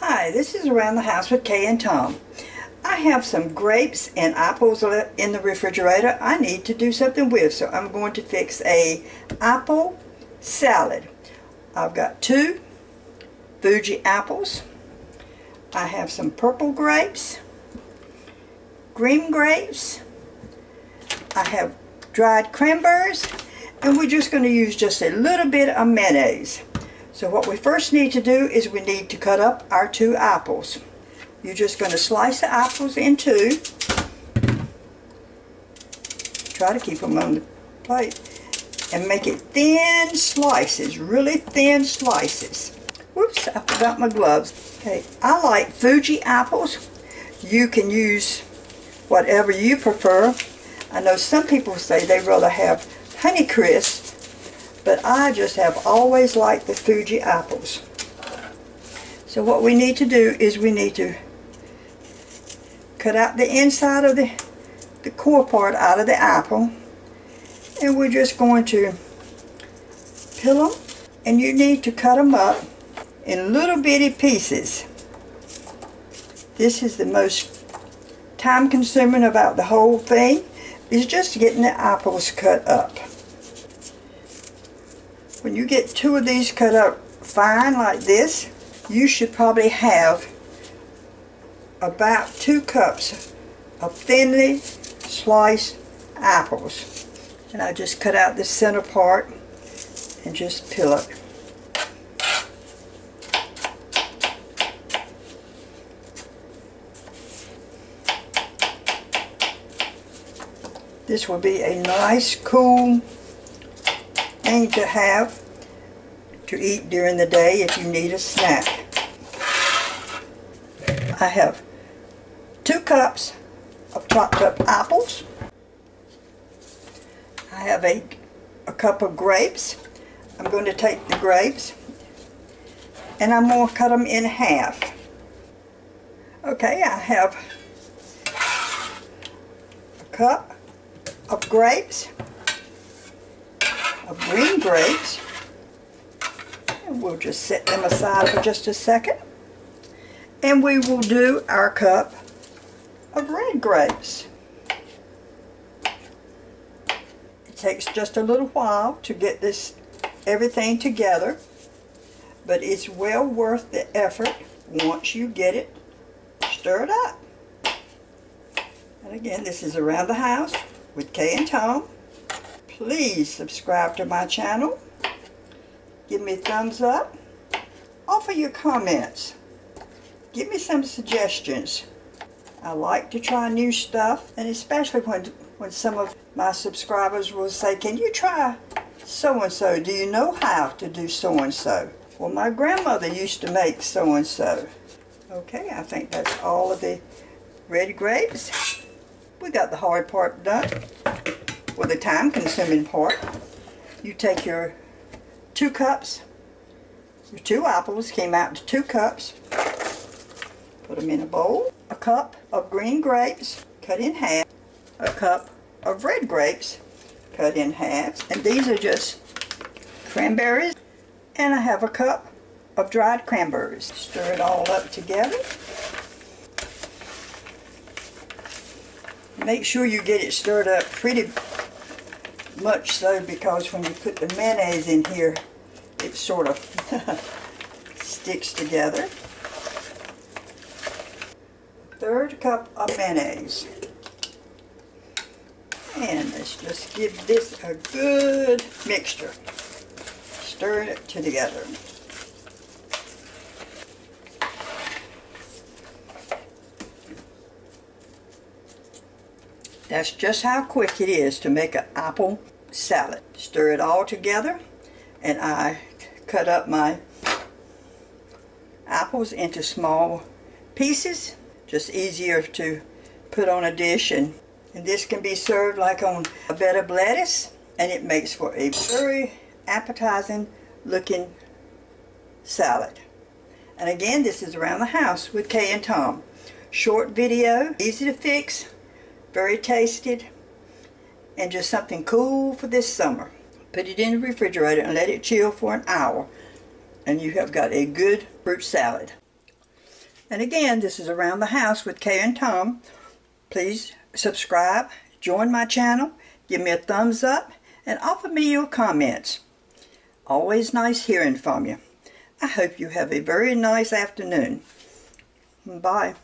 Hi, this is Around the House with Kay and Tom. I have some grapes and apples in the refrigerator I need to do something with, so I'm going to fix a apple salad. I've got 2 Fuji apples. I have some purple grapes, green grapes. I have dried cranberries, and we're just going to use just a little bit of mayonnaise. So what we first need to do is we need to cut up our 2 apples. You're just going to slice the apples in 2. Try to keep them on the plate. And make it thin slices, really thin slices. Whoops, I forgot my gloves. Okay, I like Fuji apples. You can use whatever you prefer. I know some people say they rather have Honeycrisp, but I just have always liked the Fuji apples. So what we need to do is we need to cut out the inside of the core part out of the apple, and we're just going to peel them, and you need to cut them up in little bitty pieces. This is the most time consuming about the whole thing, is just getting the apples cut up. When you get 2 of these cut up fine like this, you should probably have about 2 cups of thinly sliced apples. And I just cut out the center part and just peel it. This will be a nice cool thing to have to eat during the day if you need a snack. I have 2 cups of chopped up apples. I have a cup of grapes. I'm going to take the grapes and I'm going to cut them in half. Okay, I have a cup of grapes, of green grapes, and we'll just set them aside for just a second, and we will do our cup of red grapes. It takes just a little while to get everything together, but it's well worth the effort once you get it stirred up. And again, this is Around the House with Kay and Tom. Please subscribe to my channel. Give me a thumbs up. Offer your comments. Give me some suggestions. I like to try new stuff, and especially when some of my subscribers will say, can you try so-and-so? Do you know how to do so-and-so? Well, my grandmother used to make so-and-so. Okay, I think that's all of the red grapes. We got the hard part done. Well, the time-consuming part. You take your 2 cups, your 2 apples came out to 2 cups. Put them in a bowl. A cup of green grapes cut in half. A cup of red grapes cut in half. And these are just cranberries. And I have a cup of dried cranberries. Stir it all up together. Make sure you get it stirred up pretty much so, because when you put the mayonnaise in here, it sort of sticks together. 1/3 cup of mayonnaise. And let's just give this a good mixture. Stir it together. That's just how quick it is to make an apple salad. Stir it all together, and I cut up my apples into small pieces. Just easier to put on a dish, and this can be served like on a bed of lettuce, and it makes for a very appetizing looking salad. And again, this is Around the House with Kay and Tom. Short video, easy to fix, very tasty, and just something cool for this summer. Put it in the refrigerator and let it chill for an hour, and you have got a good fruit salad. And again, this is Around the House with Kay and Tom. Please subscribe, join my channel, give me a thumbs up, and offer me your comments. Always nice hearing from you. I hope you have a very nice afternoon. Bye.